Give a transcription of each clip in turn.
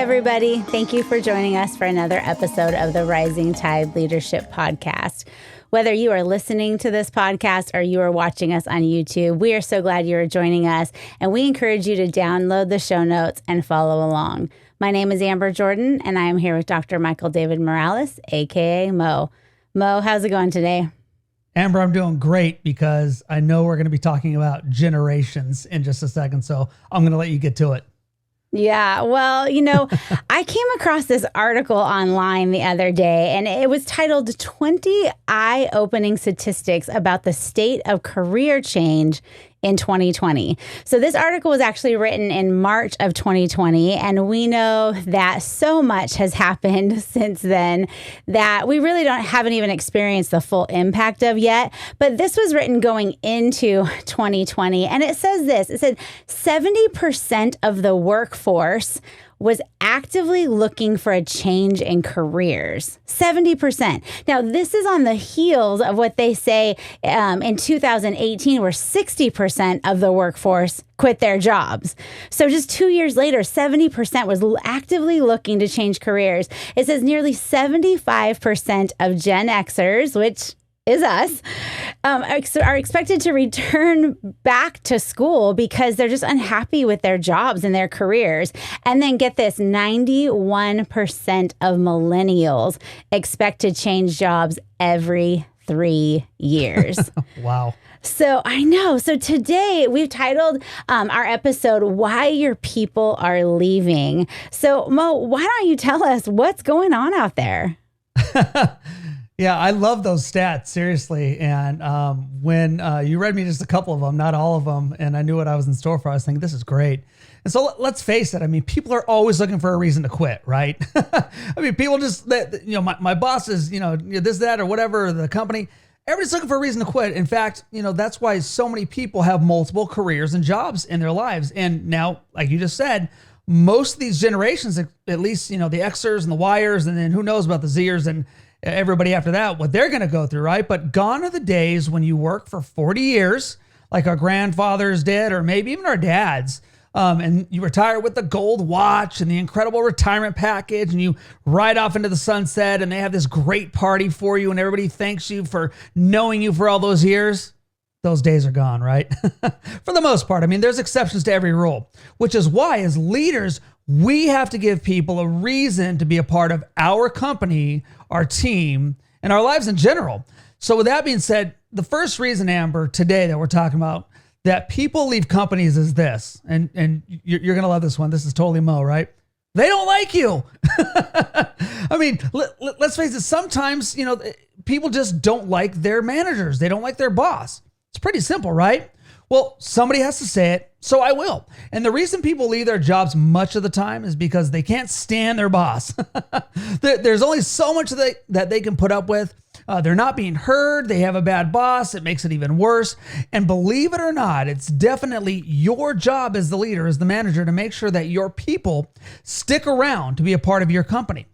everybody. Thank you for joining us for another episode of the Rising Tide Leadership Podcast. Whether you are listening to this podcast or you are watching us on YouTube, we are so glad you are joining us, and we encourage you to download the show notes and follow along. My name is Amber Jordan, and I am here with Dr. Michael David Morales, aka Mo. Mo, how's it going today? Amber, I'm doing great because I know we're going to be talking about generations in just a second, so I'm going to let you get to it. Yeah, well, I came across this article online the other day, and it was titled 20 Eye-Opening Statistics About the State of Career Change in 2020. So this article was actually written in March of 2020, and we know that so much has happened since then that we really haven't even experienced the full impact of yet. But this was written going into 2020, and it says this. It said 70% of the workforce was actively looking for a change in careers. 70%. Now, this is on the heels of what they say in 2018, where 60% of the workforce quit their jobs. So just 2 years later, 70% was actively looking to change careers. It says nearly 75% of Gen X-ers, which is us, are expected to return back to school because they're just unhappy with their jobs and their careers. And then get this, 91% of millennials expect to change jobs every 3 years. Wow. So I know. So today we've titled our episode, Why Your People Are Leaving. So Mo, why don't you tell us what's going on out there? Yeah, I love those stats, seriously. And when you read me just a couple of them, not all of them, and I knew what I was in store for, I was thinking, this is great. And so let's face it. I mean, people are always looking for a reason to quit, right? I mean, people just, my boss is, this, that, or whatever, the company, everybody's looking for a reason to quit. In fact, that's why so many people have multiple careers and jobs in their lives. And now, like you just said, most of these generations, at least, the Xers and the Yers, and then who knows about the Zers and everybody after that, what they're going to go through, right? But gone are the days when you work for 40 years, like our grandfathers did, or maybe even our dads, and you retire with the gold watch and the incredible retirement package, and you ride off into the sunset, and they have this great party for you, and everybody thanks you for knowing you for all those years. Those days are gone, right? For the most part. I mean, there's exceptions to every rule, which is why as leaders, we have to give people a reason to be a part of our company, our team, and our lives in general. So with that being said, the first reason, Amber, today that we're talking about that people leave companies is this, and you're going to love this one. This is totally Mo, right? They don't like you. I mean, let's face it. Sometimes, people just don't like their managers. They don't like their boss. It's pretty simple, right? Well, somebody has to say it, so I will. And the reason people leave their jobs much of the time is because they can't stand their boss. There's only so much that they can put up with. They're not being heard. They have a bad boss. It makes it even worse. And believe it or not, it's definitely your job as the leader, as the manager, to make sure that your people stick around to be a part of your company.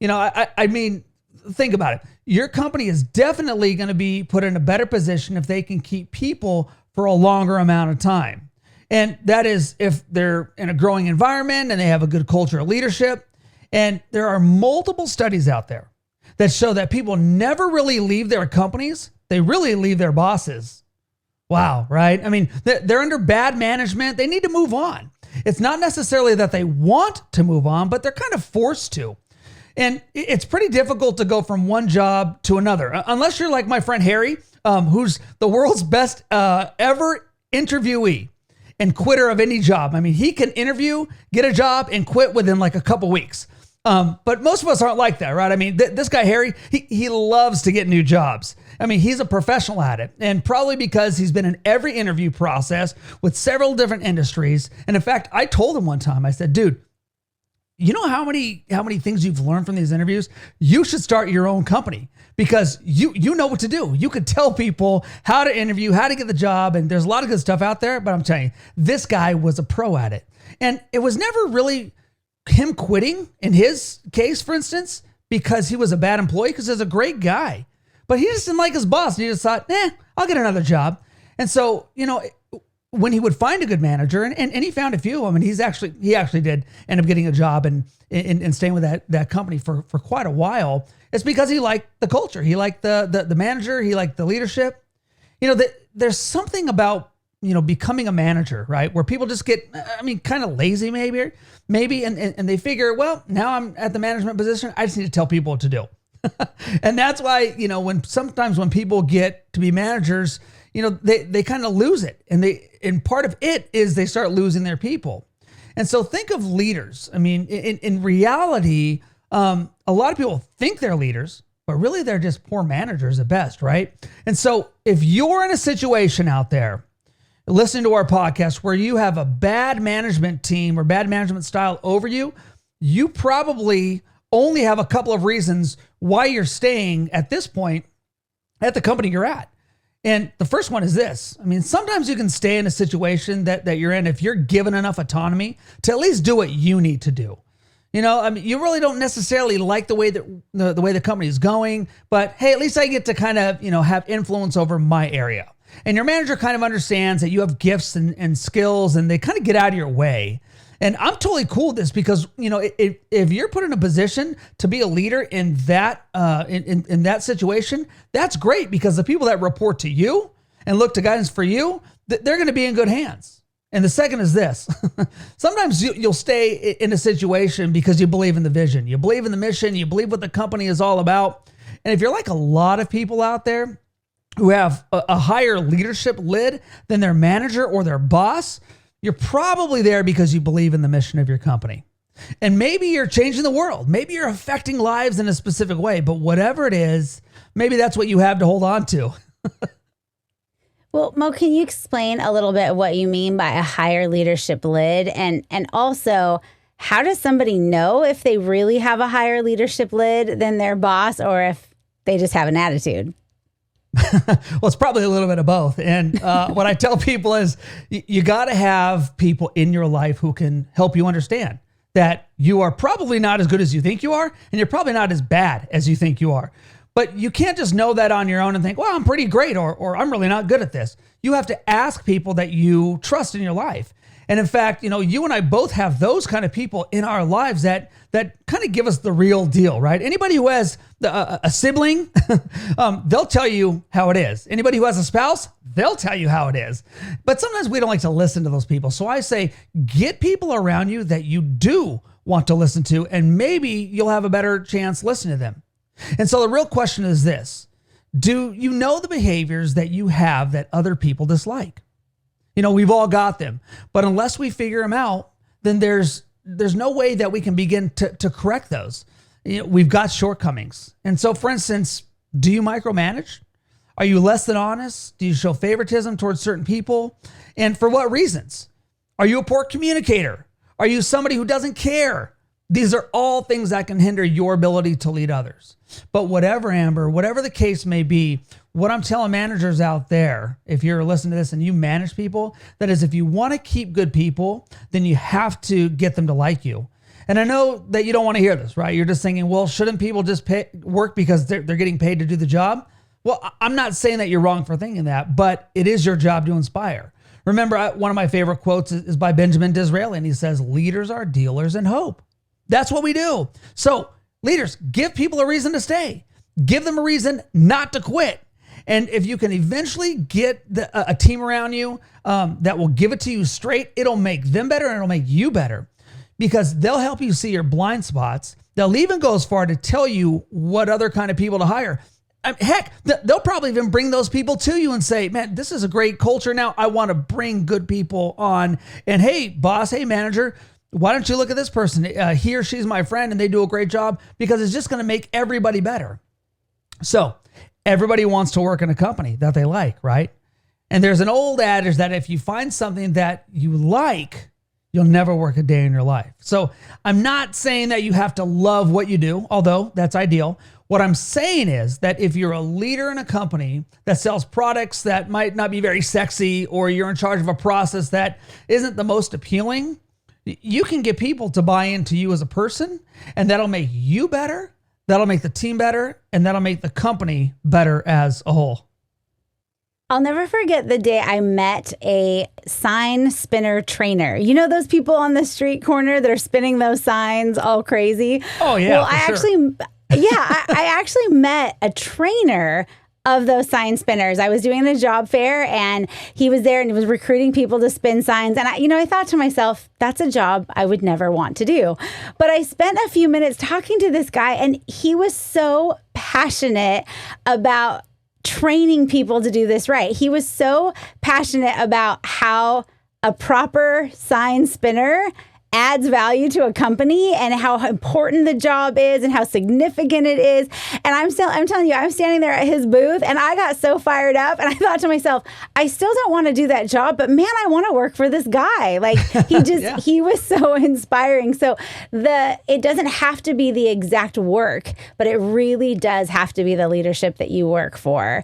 I mean, think about it. Your company is definitely going to be put in a better position if they can keep people for a longer amount of time. And that is if they're in a growing environment and they have a good culture of leadership. And there are multiple studies out there that show that people never really leave their companies. They really leave their bosses. Wow, right? I mean, they're under bad management. They need to move on. It's not necessarily that they want to move on, but they're kind of forced to. And it's pretty difficult to go from one job to another, unless you're like my friend Harry, who's the world's best ever interviewee and quitter of any job. I mean, he can interview, get a job, and quit within like a couple weeks. But most of us aren't like that, right? I mean, this guy, Harry, he loves to get new jobs. I mean, he's a professional at it, and probably because he's been in every interview process with several different industries. And in fact, I told him one time, I said, dude, you know how many things you've learned from these interviews? You should start your own company because you know what to do. You could tell people how to interview, how to get the job, and there's a lot of good stuff out there, but I'm telling you, this guy was a pro at it. And it was never really him quitting in his case, for instance, because he was a bad employee, because he's a great guy. But he just didn't like his boss. And he just thought, I'll get another job. And so, when he would find a good manager, and he found a few. I mean, he actually did end up getting a job and staying with that company for quite a while. It's because he liked the culture. He liked the manager. He liked the leadership. There's something about, becoming a manager, right? Where people just get, kind of lazy maybe, and they figure, well, now I'm at the management position, I just need to tell people what to do. And that's why, sometimes when people get to be managers, they kind of lose it. And part of it is they start losing their people. And so think of leaders. I mean, in reality, a lot of people think they're leaders, but really they're just poor managers at best, right? And so if you're in a situation out there, listening to our podcast where you have a bad management team or bad management style over you, you probably only have a couple of reasons why you're staying at this point at the company you're at. And the first one is this. Sometimes you can stay in a situation that you're in if you're given enough autonomy to at least do what you need to do. You really don't necessarily like the way that the way the company is going, but hey, at least I get to kind of, have influence over my area. And your manager kind of understands that you have gifts and skills, and they kind of get out of your way. And I'm totally cool with this because, if you're put in a position to be a leader in that in that situation, that's great because the people that report to you and look to guidance for you, they're going to be in good hands. And the second is this. Sometimes you'll stay in a situation because you believe in the vision. You believe in the mission. You believe what the company is all about. And if you're like a lot of people out there who have a higher leadership lid than their manager or their boss, you're probably there because you believe in the mission of your company. And maybe you're changing the world. Maybe you're affecting lives in a specific way, but whatever it is, maybe that's what you have to hold on to. Well, Mo, can you explain a little bit what you mean by a higher leadership lid? And also, how does somebody know if they really have a higher leadership lid than their boss or if they just have an attitude? Well, it's probably a little bit of both. And what I tell people is you got to have people in your life who can help you understand that you are probably not as good as you think you are, and you're probably not as bad as you think you are. But you can't just know that on your own and think, well, I'm pretty great, or I'm really not good at this. You have to ask people that you trust in your life. And in fact, you and I both have those kind of people in our lives that kind of give us the real deal, right? Anybody who has a sibling, they'll tell you how it is. Anybody who has a spouse, they'll tell you how it is. But sometimes we don't like to listen to those people. So I say, get people around you that you do want to listen to, and maybe you'll have a better chance listening to them. And so the real question is this: do you know the behaviors that you have that other people dislike? We've all got them, but unless we figure them out, then there's no way that we can begin to correct those. We've got shortcomings. And so, for instance, do you micromanage? Are you less than honest? Do you show favoritism towards certain people? And for what reasons? Are you a poor communicator? Are you somebody who doesn't care? These are all things that can hinder your ability to lead others. But whatever, Amber, whatever the case may be, what I'm telling managers out there, if you're listening to this and you manage people, that is, if you want to keep good people, then you have to get them to like you. And I know that you don't want to hear this, right? You're just thinking, well, shouldn't people just work because they're getting paid to do the job? Well, I'm not saying that you're wrong for thinking that, but it is your job to inspire. Remember, one of my favorite quotes is by Benjamin Disraeli, and he says, leaders are dealers in hope. That's what we do. So leaders, give people a reason to stay. Give them a reason not to quit. And if you can eventually get a team around you that will give it to you straight, it'll make them better and it'll make you better because they'll help you see your blind spots. They'll even go as far to tell you what other kind of people to hire. Heck, they'll probably even bring those people to you and say, man, this is a great culture now. I want to bring good people on. And hey, boss, hey, manager, why don't you look at this person? He or she's my friend and they do a great job, because it's just going to make everybody better. So everybody wants to work in a company that they like, right? And there's an old adage that if you find something that you like, you'll never work a day in your life. So I'm not saying that you have to love what you do, although that's ideal. What I'm saying is that if you're a leader in a company that sells products that might not be very sexy, or you're in charge of a process that isn't the most appealing, you can get people to buy into you as a person, and that'll make you better, that'll make the team better, and that'll make the company better as a whole. I'll never forget the day I met a sign spinner trainer. You know those people on the street corner that are spinning those signs all crazy? Oh, yeah. Well, I actually met a trainer of those sign spinners. I was doing the job fair and he was there and he was recruiting people to spin signs. And I thought to myself, that's a job I would never want to do. But I spent a few minutes talking to this guy and he was so passionate about training people to do this right. He was so passionate about how a proper sign spinner adds value to a company and how important the job is and how significant it is. And I'm telling you, I'm standing there at his booth and I got so fired up and I thought to myself, I still don't want to do that job, but man, I want to work for this guy. Like he just, he was so inspiring. So it doesn't have to be the exact work, but it really does have to be the leadership that you work for.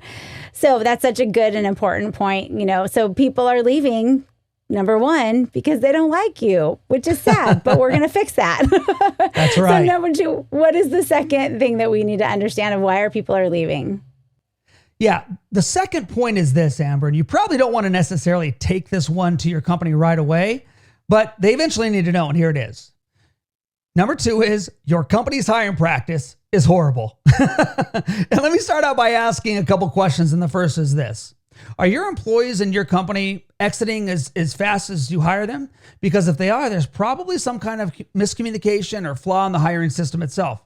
So that's such a good and important point, so people are leaving. Number one, because they don't like you, which is sad, but we're going to fix that. That's right. So number two, what is the second thing that we need to understand of why our people are leaving? Yeah. The second point is this, Amber, and you probably don't want to necessarily take this one to your company right away, but they eventually need to know, and here it is. Number two is your company's hiring practice is horrible. And let me start out by asking a couple questions, and the first is this. Are your employees in your company exiting as fast as you hire them? Because if they are, there's probably some kind of miscommunication or flaw in the hiring system itself.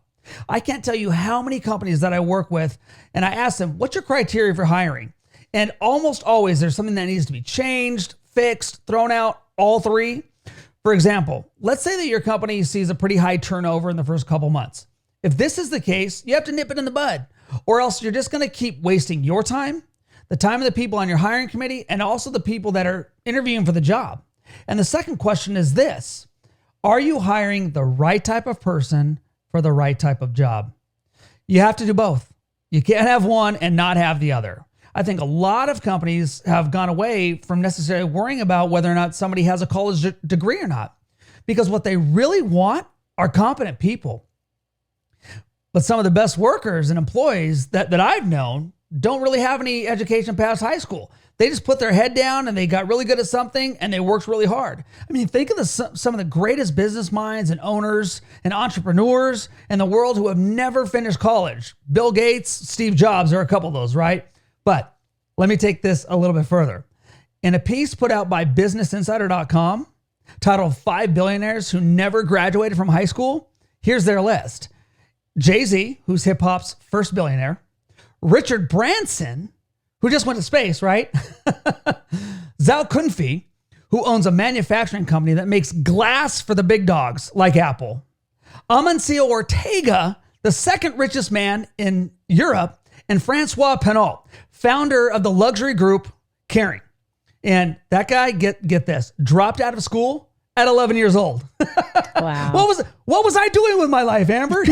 I can't tell you how many companies that I work with, and I ask them, what's your criteria for hiring? And almost always there's something that needs to be changed, fixed, thrown out, all three. For example, let's say that your company sees a pretty high turnover in the first couple months. If this is the case, you have to nip it in the bud, or else you're just going to keep wasting your time, the time of the people on your hiring committee, and also the people that are interviewing for the job. And the second question is this: are you hiring the right type of person for the right type of job? You have to do both. You can't have one and not have the other. I think a lot of companies have gone away from necessarily worrying about whether or not somebody has a college degree or not, because what they really want are competent people. But some of the best workers and employees that I've known don't really have any education past high school. They just put their head down and they got really good at something and they worked really hard. I mean, think of some of the greatest business minds and owners and entrepreneurs in the world who have never finished college. Bill Gates, Steve Jobs are a couple of those, right? But let me take this a little bit further. In a piece put out by BusinessInsider.com titled 5 Billionaires Who Never Graduated from High School, here's their list. Jay-Z, who's hip hop's first billionaire. Richard Branson, who just went to space, right? Zhao Kunfi, who owns a manufacturing company that makes glass for the big dogs like Apple. Amancio Ortega, the second richest man in Europe, and Francois Pinault, founder of the luxury group Kering. And that guy, get this, dropped out of school at 11 years old. Wow. What was I doing with my life, Amber?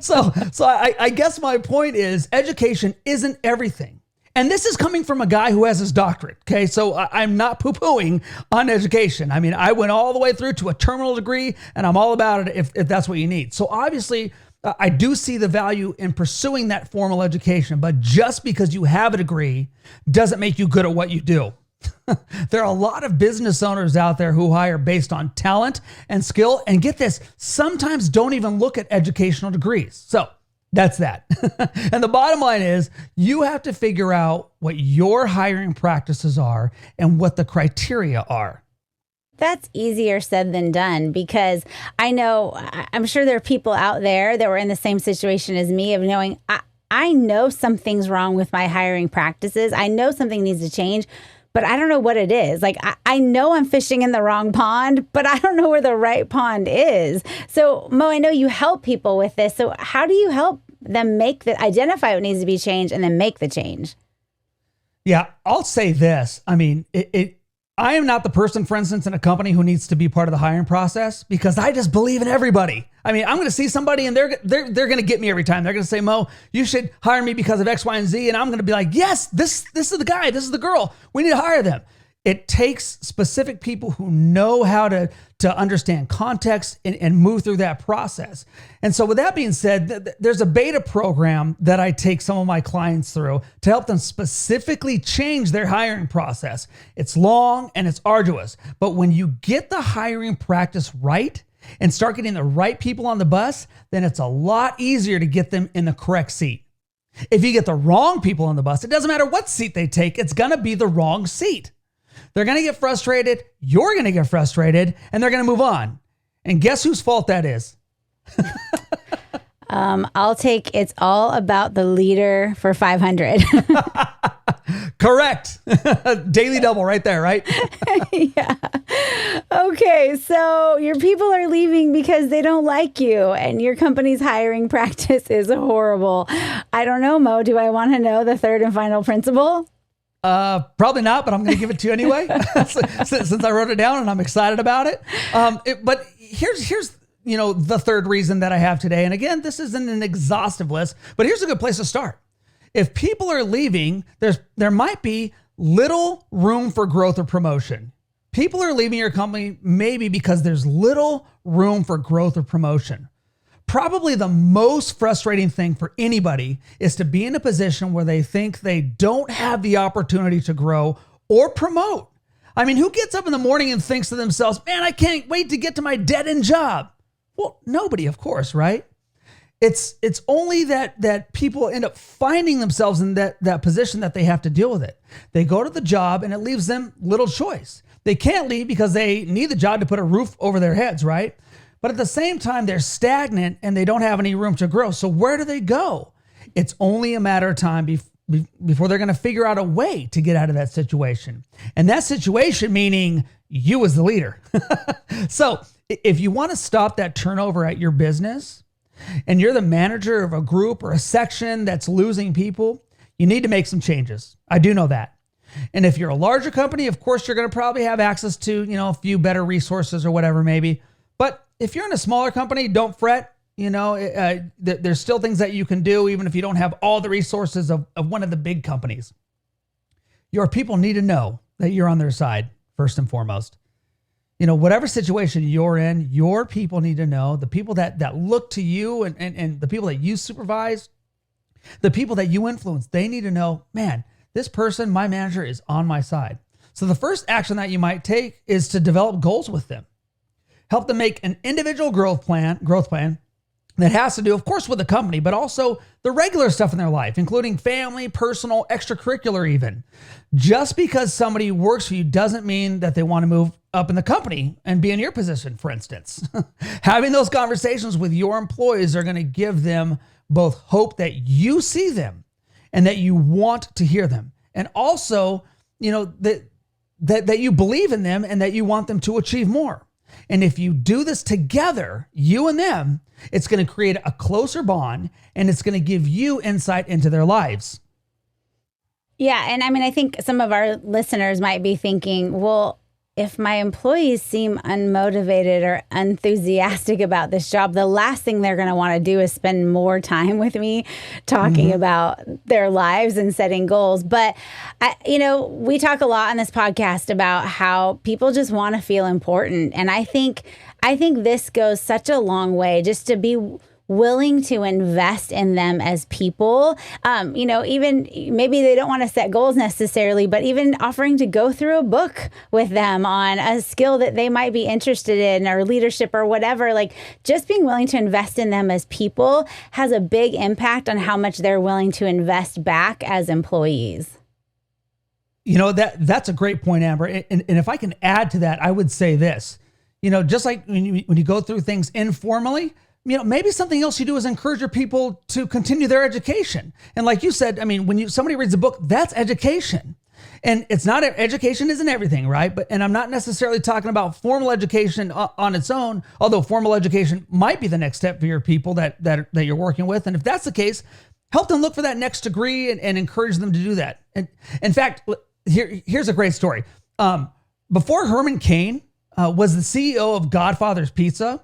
So I guess my point is education isn't everything. And this is coming from a guy who has his doctorate. Okay. So I'm not poo-pooing on education. I mean, I went all the way through to a terminal degree and I'm all about it if that's what you need. So obviously I do see the value in pursuing that formal education, but just because you have a degree doesn't make you good at what you do. There are a lot of business owners out there who hire based on talent and skill, and get this, sometimes don't even look at educational degrees. So that's that. And the bottom line is you have to figure out what your hiring practices are and what the criteria are. That's easier said than done, because I'm sure there are people out there that were in the same situation as me of knowing, I know something's wrong with my hiring practices. I know something needs to change, but I don't know what it is. Like, I know I'm fishing in the wrong pond, but I don't know where the right pond is. So Mo, I know you help people with this. So how do you help them identify what needs to be changed and then make the change? Yeah, I'll say this. I mean, I am not the person, for instance, in a company who needs to be part of the hiring process, because I just believe in everybody. I mean, I'm going to see somebody and they're going to get me every time. They're going to say, Mo, you should hire me because of X, Y, and Z. And I'm going to be like, yes, this is the guy. This is the girl. We need to hire them. It takes specific people who know how to understand context and move through that process. And so with that being said, there's a beta program that I take some of my clients through to help them specifically change their hiring process. It's long and it's arduous, but when you get the hiring practice right and start getting the right people on the bus, then it's a lot easier to get them in the correct seat. If you get the wrong people on the bus, it doesn't matter what seat they take, it's going to be the wrong seat. They're going to get frustrated, you're going to get frustrated, and they're going to move on. And guess whose fault that is? I'll take it's all about the leader for 500. Correct. Daily double right there, right? Yeah. Okay, so your people are leaving because they don't like you and your company's hiring practice is horrible. I don't know, Mo. Do I want to know the third and final principle? Probably not, but I'm going to give it to you anyway, since I wrote it down and I'm excited about it. But here's the third reason that I have today. And again, this isn't an exhaustive list, but here's a good place to start. If people are leaving, there might be little room for growth or promotion. People are leaving your company maybe because there's little room for growth or promotion. Probably the most frustrating thing for anybody is to be in a position where they think they don't have the opportunity to grow or promote. I mean, who gets up in the morning and thinks to themselves, man, I can't wait to get to my dead-end job? Well, nobody, of course, right? It's only that people end up finding themselves in that position that they have to deal with it. They go to the job and it leaves them little choice. They can't leave because they need the job to put a roof over their heads, right? But at the same time, they're stagnant and they don't have any room to grow. So where do they go? It's only a matter of time before they're going to figure out a way to get out of that situation. And that situation meaning you as the leader. So if you want to stop that turnover at your business and you're the manager of a group or a section that's losing people, you need to make some changes. I do know that. And if you're a larger company, of course, you're going to probably have access to, a few better resources or whatever, maybe. But if you're in a smaller company, don't fret. There's still things that you can do, even if you don't have all the resources of one of the big companies. Your people need to know that you're on their side, first and foremost. Whatever situation you're in, your people need to know, the people that look to you and the people that you supervise, the people that you influence, they need to know, man, this person, my manager, is on my side. So the first action that you might take is to develop goals with them. Help them make an individual growth plan that has to do, of course, with the company, but also the regular stuff in their life, including family, personal, extracurricular even. Just because somebody works for you doesn't mean that they want to move up in the company and be in your position, for instance. Having those conversations with your employees are going to give them both hope that you see them and that you want to hear them. And also, that you believe in them and that you want them to achieve more. And if you do this together, you and them, it's going to create a closer bond and it's going to give you insight into their lives. Yeah. And I think some of our listeners might be thinking, well, if my employees seem unmotivated or enthusiastic about this job, the last thing they're going to want to do is spend more time with me talking about their lives and setting goals. But, we talk a lot on this podcast about how people just want to feel important. And I think this goes such a long way just to be willing to invest in them as people. Even maybe they don't want to set goals necessarily, but even offering to go through a book with them on a skill that they might be interested in or leadership or whatever, like just being willing to invest in them as people has a big impact on how much they're willing to invest back as employees. That's a great point, Amber. And if I can add to that, I would say this, just like when you go through things informally, maybe something else you do is encourage your people to continue their education. And like you said, when somebody reads a book, that's education. And it's not, education isn't everything, right? And I'm not necessarily talking about formal education on its own, although formal education might be the next step for your people that you're working with. And if that's the case, help them look for that next degree and encourage them to do that. And in fact, here's a great story. Before Herman Cain was the CEO of Godfather's Pizza,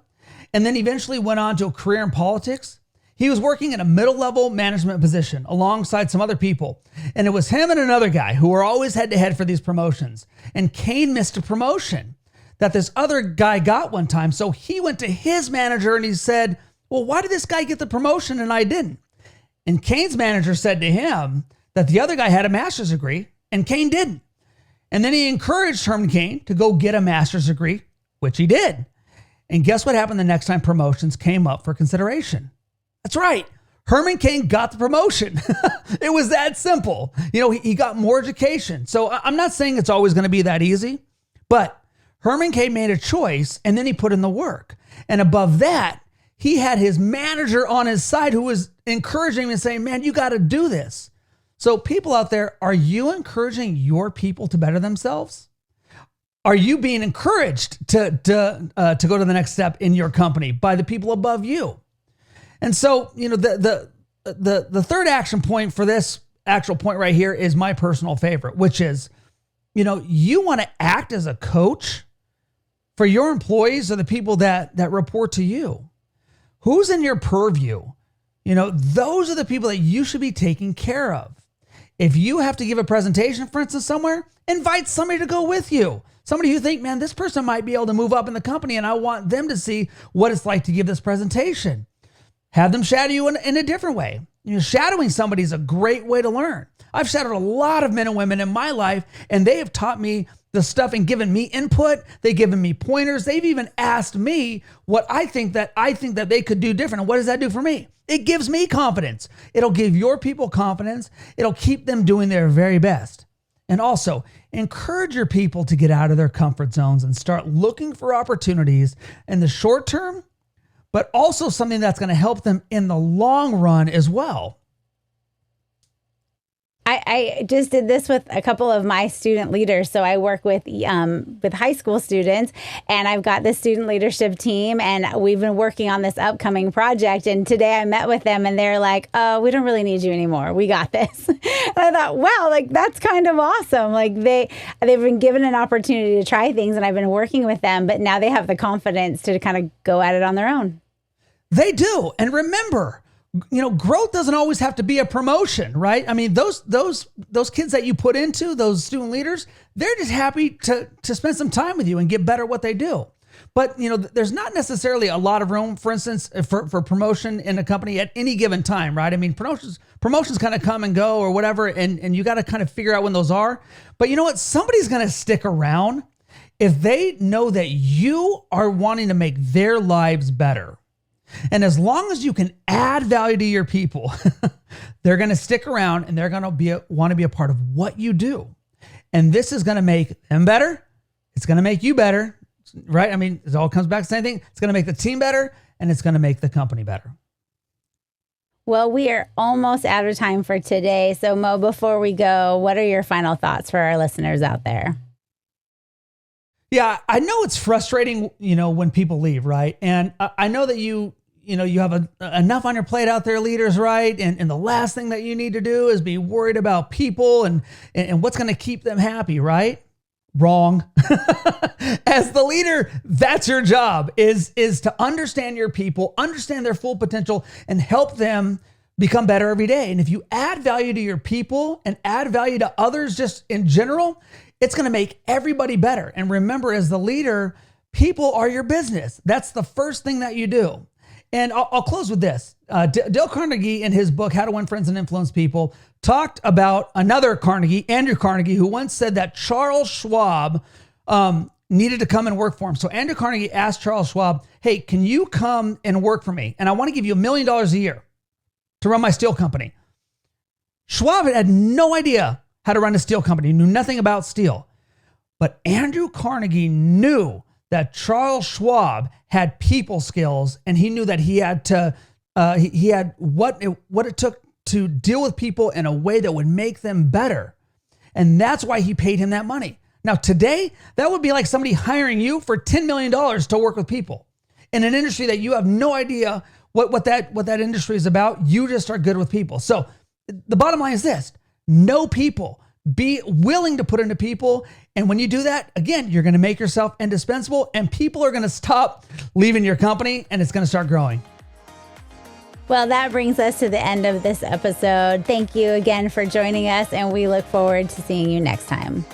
and then eventually went on to a career in politics, He was working in a middle-level management position alongside some other people. And it was him and another guy who were always head-to-head for these promotions. And Kane missed a promotion that this other guy got one time. So he went to his manager and he said, well, why did this guy get the promotion and I didn't? And Kane's manager said to him that the other guy had a master's degree and Kane didn't. And then he encouraged Herman Cain to go get a master's degree, which he did. And guess what happened the next time promotions came up for consideration? That's right. Herman Cain got the promotion. It was that simple. He got more education. So I'm not saying it's always going to be that easy, but Herman Cain made a choice and then he put in the work. And above that, he had his manager on his side who was encouraging him and saying, man, you got to do this. So people out there, are you encouraging your people to better themselves? Are you being encouraged to go to the next step in your company by the people above you? And so, the third action point for this actual point right here is my personal favorite, which is, you want to act as a coach for your employees or the people that report to you. Who's in your purview? Those are the people that you should be taking care of. If you have to give a presentation, for instance, somewhere, invite somebody to go with you. Somebody who think, man, this person might be able to move up in the company and I want them to see what it's like to give this presentation. Have them shadow you in a different way. Shadowing somebody is a great way to learn. I've shadowed a lot of men and women in my life, and they have taught me the stuff and given me input. They've given me pointers. They've even asked me what I think that they could do different. And what does that do for me? It gives me confidence. It'll give your people confidence. It'll keep them doing their very best. And also, encourage your people to get out of their comfort zones and start looking for opportunities in the short term, but also something that's going to help them in the long run as well. I just did this with a couple of my student leaders. So I work with high school students, and I've got this student leadership team, and we've been working on this upcoming project. And today I met with them, and they're like, "Oh, we don't really need you anymore. We got this." And I thought, wow, that's kind of awesome. They've been given an opportunity to try things, and I've been working with them, but now they have the confidence to kind of go at it on their own. They do, and remember, growth doesn't always have to be a promotion, right? I mean, those kids that you put into, those student leaders, they're just happy to spend some time with you and get better at what they do. But, there's not necessarily a lot of room, for instance, for promotion in a company at any given time, right? I mean, promotions kind of come and go or whatever, and you got to kind of figure out when those are. But you know what? Somebody's going to stick around if they know that you are wanting to make their lives better. And as long as you can add value to your people, they're going to stick around and they're going to want to be a part of what you do. And this is going to make them better. It's going to make you better, right? I mean, it all comes back to the same thing. It's going to make the team better, and it's going to make the company better. Well, we are almost out of time for today. So Mo, before we go, what are your final thoughts for our listeners out there? Yeah, I know it's frustrating, when people leave, right? And I know that you have enough on your plate out there, leaders, right? And the last thing that you need to do is be worried about people and what's going to keep them happy, right? Wrong. As the leader, that's your job is to understand your people, understand their full potential, and help them become better every day. And if you add value to your people and add value to others just in general, it's going to make everybody better. And remember, as the leader, people are your business. That's the first thing that you do. And I'll close with this. Dale Carnegie, in his book, How to Win Friends and Influence People, talked about another Carnegie, Andrew Carnegie, who once said that Charles Schwab needed to come and work for him. So Andrew Carnegie asked Charles Schwab, hey, can you come and work for me? And I want to give you $1 million a year to run my steel company. Schwab had no idea how to run a steel company, knew nothing about steel. But Andrew Carnegie knew that Charles Schwab had people skills, and he knew that he had what it took to deal with people in a way that would make them better. And that's why he paid him that money. Now, today, that would be like somebody hiring you for $10 million to work with people in an industry that you have no idea what that industry is about. You just are good with people. So the bottom line is this: know people, be willing to put into people. And when you do that, again, you're going to make yourself indispensable, and people are going to stop leaving your company, and it's going to start growing. Well, that brings us to the end of this episode. Thank you again for joining us, and we look forward to seeing you next time.